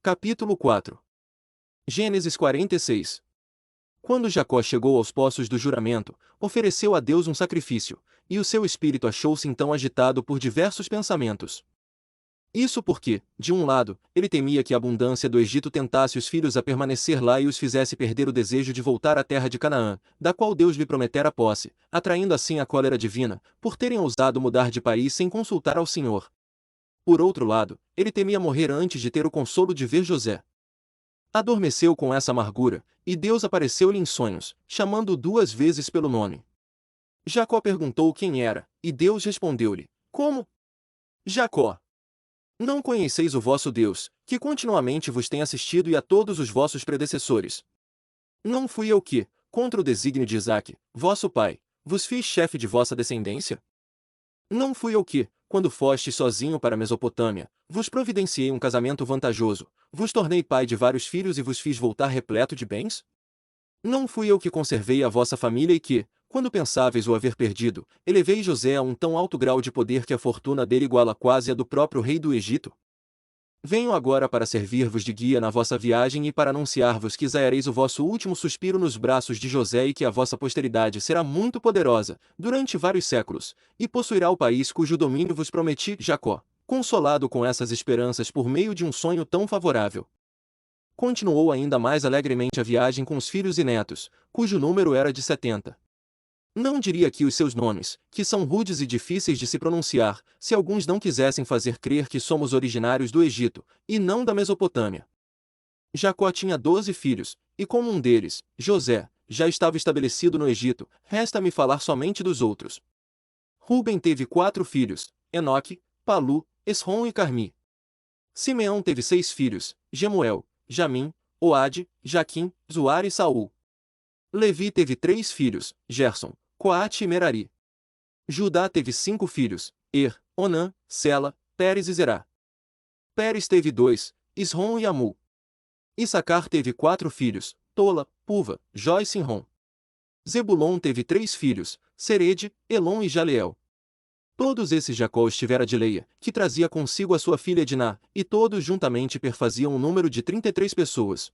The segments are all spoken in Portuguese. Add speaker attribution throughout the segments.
Speaker 1: Capítulo 4. Gênesis 46. Quando Jacó chegou aos poços do juramento, ofereceu a Deus um sacrifício, e o seu espírito achou-se então agitado por diversos pensamentos. Isso porque, de um lado, ele temia que a abundância do Egito tentasse os filhos a permanecer lá e os fizesse perder o desejo de voltar à terra de Canaã, da qual Deus lhe prometera posse, atraindo assim a cólera divina, por terem ousado mudar de país sem consultar ao Senhor. Por outro lado, ele temia morrer antes de ter o consolo de ver José. Adormeceu com essa amargura, e Deus apareceu-lhe em sonhos, chamando-o 2 vezes pelo nome. Jacó perguntou quem era, e Deus respondeu-lhe: Como? Jacó. Não conheceis o vosso Deus, que continuamente vos tem assistido e a todos os vossos predecessores. Não fui eu que, contra o desígnio de Isaque, vosso pai, vos fiz chefe de vossa descendência? Não fui eu que, quando fostes sozinho para a Mesopotâmia, vos providenciei um casamento vantajoso, vos tornei pai de vários filhos e vos fiz voltar repleto de bens? Não fui eu que conservei a vossa família e que, quando pensáveis o haver perdido, elevei José a um tão alto grau de poder que a fortuna dele iguala quase a do próprio rei do Egito? Venho agora para servir-vos de guia na vossa viagem e para anunciar-vos que exalareis o vosso último suspiro nos braços de José e que a vossa posteridade será muito poderosa, durante vários séculos, e possuirá o país cujo domínio vos prometi, Jacó, consolado com essas esperanças por meio de um sonho tão favorável. Continuou ainda mais alegremente a viagem com os filhos e netos, cujo número era de 70. Não diria aqui os seus nomes, que são rudes e difíceis de se pronunciar, se alguns não quisessem fazer crer que somos originários do Egito, e não da Mesopotâmia. Jacó tinha 12 filhos, e como um deles, José, já estava estabelecido no Egito, resta-me falar somente dos outros. Ruben teve 4 filhos, Enoque, Palu, Esrom e Carmi. Simeão teve 6 filhos, Gemuel, Jamim, Oade, Jaquim, Zoar e Saul. Levi teve 3 filhos, Gerson, Coate e Merari. Judá teve 5 filhos, Onã, Sela, Pérez e Zerá. Pérez teve 2, Isrom e Amul. Issacar teve 4 filhos, Tola, Puva, Jó e Sinrom. Zebulon teve 3 filhos, Serede, Elon e Jaleel. Todos esses Jacó os tivera de Leia, que trazia consigo a sua filha Diná, e todos juntamente perfaziam um número de 33 pessoas.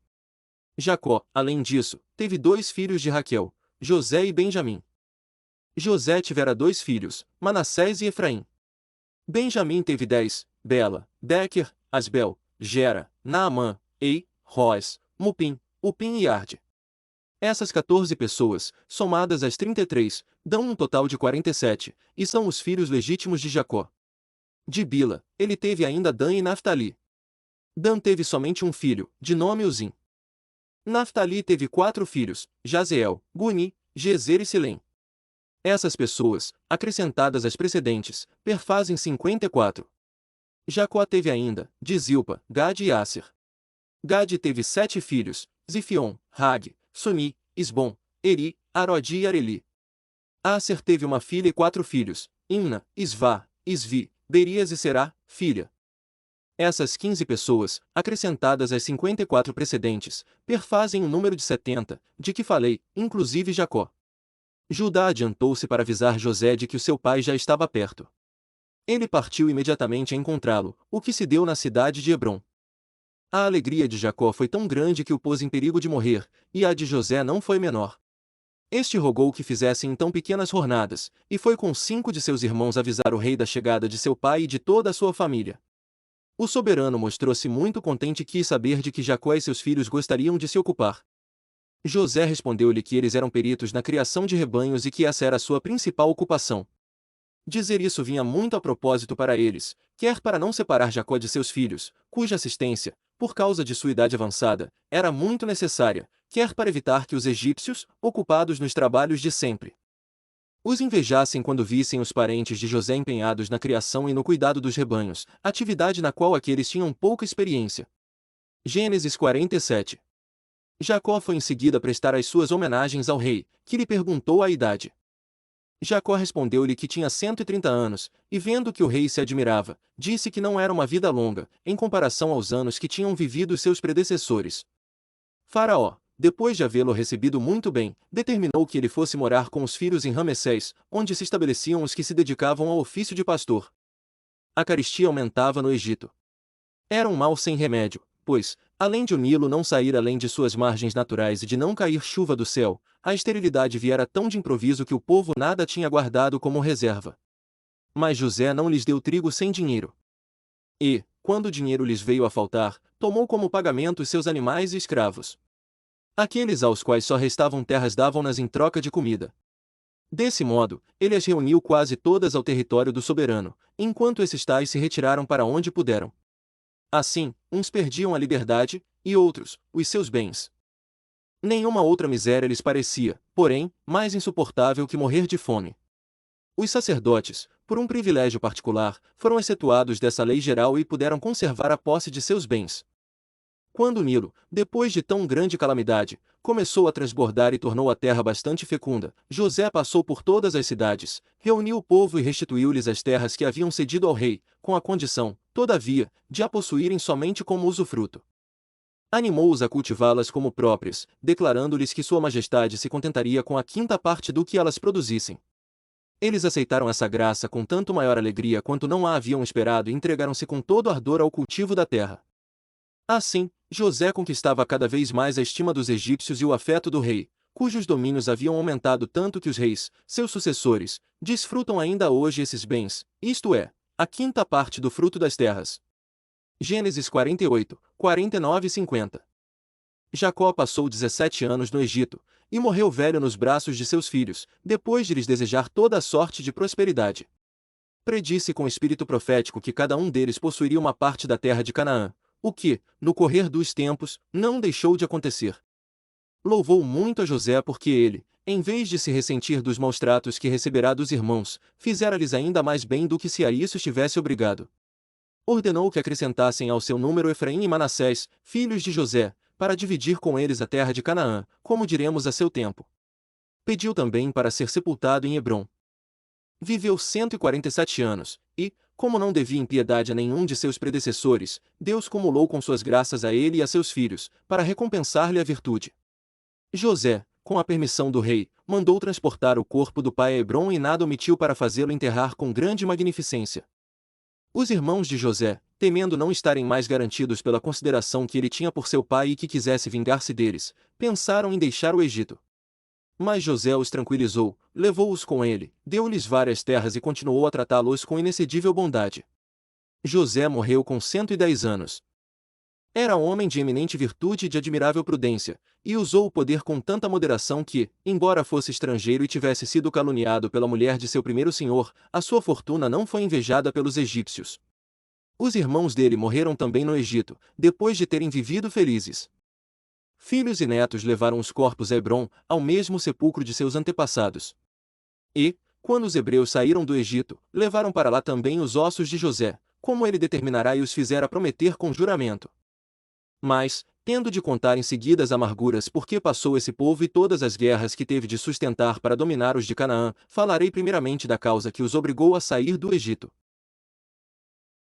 Speaker 1: Jacó, além disso, teve 2 filhos de Raquel, José e Benjamim. José tivera 2 filhos, Manassés e Efraim. Benjamim teve 10, Bela, Bequer, Asbel, Gera, Naamã, Ei, Roz, Mupim, Upim e Arde. Essas 14 pessoas, somadas às 33, dão um total de 47, e são os filhos legítimos de Jacó. De Bila, ele teve ainda Dan e Naftali. Dan teve somente um filho, de nome Uzim. Naftali teve 4 filhos, Jazeel, Guni, Gezer e Silém. Essas pessoas, acrescentadas às precedentes, perfazem 54. Jacó teve ainda, de Zilpa, Gade e Asser. Gade teve 7 filhos, Zifion, Rag, Suni, Isbom, Eri, Arodi e Areli. Asser teve uma filha e 4 filhos, Imna, Isvá, Isvi, Berias e Será, filha. Essas 15 pessoas, acrescentadas às 54 precedentes, perfazem o número de 70, de que falei, inclusive Jacó. Judá adiantou-se para avisar José de que o seu pai já estava perto. Ele partiu imediatamente a encontrá-lo, o que se deu na cidade de Hebrom. A alegria de Jacó foi tão grande que o pôs em perigo de morrer, e a de José não foi menor. Este rogou que fizessem então pequenas jornadas, e foi com 5 de seus irmãos avisar o rei da chegada de seu pai e de toda a sua família. O soberano mostrou-se muito contente e quis saber de que Jacó e seus filhos gostariam de se ocupar. José respondeu-lhe que eles eram peritos na criação de rebanhos e que essa era a sua principal ocupação. Dizer isso vinha muito a propósito para eles, quer para não separar Jacó de seus filhos, cuja assistência, por causa de sua idade avançada, era muito necessária, quer para evitar que os egípcios, ocupados nos trabalhos de sempre, os invejassem quando vissem os parentes de José empenhados na criação e no cuidado dos rebanhos, atividade na qual aqueles tinham pouca experiência. Gênesis 47. Jacó foi em seguida prestar as suas homenagens ao rei, que lhe perguntou a idade. Jacó respondeu-lhe que tinha 130 anos, e vendo que o rei se admirava, disse que não era uma vida longa, em comparação aos anos que tinham vivido seus predecessores. Faraó, depois de havê-lo recebido muito bem, determinou que ele fosse morar com os filhos em Ramessés, onde se estabeleciam os que se dedicavam ao ofício de pastor. A carestia aumentava no Egito. Era um mal sem remédio, pois, além de o Nilo não sair além de suas margens naturais e de não cair chuva do céu, a esterilidade viera tão de improviso que o povo nada tinha guardado como reserva. Mas José não lhes deu trigo sem dinheiro. E, quando o dinheiro lhes veio a faltar, tomou como pagamento os seus animais e escravos. Aqueles aos quais só restavam terras davam-nas em troca de comida. Desse modo, ele as reuniu quase todas ao território do soberano, enquanto esses tais se retiraram para onde puderam. Assim, uns perdiam a liberdade, e outros, os seus bens. Nenhuma outra miséria lhes parecia, porém, mais insuportável que morrer de fome. Os sacerdotes, por um privilégio particular, foram excetuados dessa lei geral e puderam conservar a posse de seus bens. Quando o Nilo, depois de tão grande calamidade, começou a transbordar e tornou a terra bastante fecunda, José passou por todas as cidades, reuniu o povo e restituiu-lhes as terras que haviam cedido ao rei, com a condição, todavia, de a possuírem somente como usufruto. Animou-os a cultivá-las como próprias, declarando-lhes que Sua Majestade se contentaria com a quinta parte do que elas produzissem. Eles aceitaram essa graça com tanto maior alegria quanto não a haviam esperado e entregaram-se com todo ardor ao cultivo da terra. Assim, José conquistava cada vez mais a estima dos egípcios e o afeto do rei, cujos domínios haviam aumentado tanto que os reis, seus sucessores, desfrutam ainda hoje esses bens, isto é, a quinta parte do fruto das terras. Gênesis 48, 49 e 50. Jacó passou 17 anos no Egito, e morreu velho nos braços de seus filhos, depois de lhes desejar toda a sorte de prosperidade. Predisse com espírito profético que cada um deles possuiria uma parte da terra de Canaã, o que, no correr dos tempos, não deixou de acontecer. Louvou muito a José porque ele, em vez de se ressentir dos maus tratos que receberá dos irmãos, fizera-lhes ainda mais bem do que se a isso estivesse obrigado. Ordenou que acrescentassem ao seu número Efraim e Manassés, filhos de José, para dividir com eles a terra de Canaã, como diremos a seu tempo. Pediu também para ser sepultado em Hebrom. Viveu 147 anos, e, como não devia impiedade a nenhum de seus predecessores, Deus cumulou com suas graças a ele e a seus filhos, para recompensar-lhe a virtude. José, com a permissão do rei, mandou transportar o corpo do pai a Hebrom e nada omitiu para fazê-lo enterrar com grande magnificência. Os irmãos de José, temendo não estarem mais garantidos pela consideração que ele tinha por seu pai e que quisesse vingar-se deles, pensaram em deixar o Egito. Mas José os tranquilizou, levou-os com ele, deu-lhes várias terras e continuou a tratá-los com inexcedível bondade. José morreu com 110 anos. Era homem de eminente virtude e de admirável prudência, e usou o poder com tanta moderação que, embora fosse estrangeiro e tivesse sido caluniado pela mulher de seu primeiro senhor, a sua fortuna não foi invejada pelos egípcios. Os irmãos dele morreram também no Egito, depois de terem vivido felizes. Filhos e netos levaram os corpos a Hebrom, ao mesmo sepulcro de seus antepassados. E, quando os hebreus saíram do Egito, levaram para lá também os ossos de José, como ele determinará e os fizera prometer com juramento. Mas, tendo de contar em seguida as amarguras por que passou esse povo e todas as guerras que teve de sustentar para dominar os de Canaã, falarei primeiramente da causa que os obrigou a sair do Egito.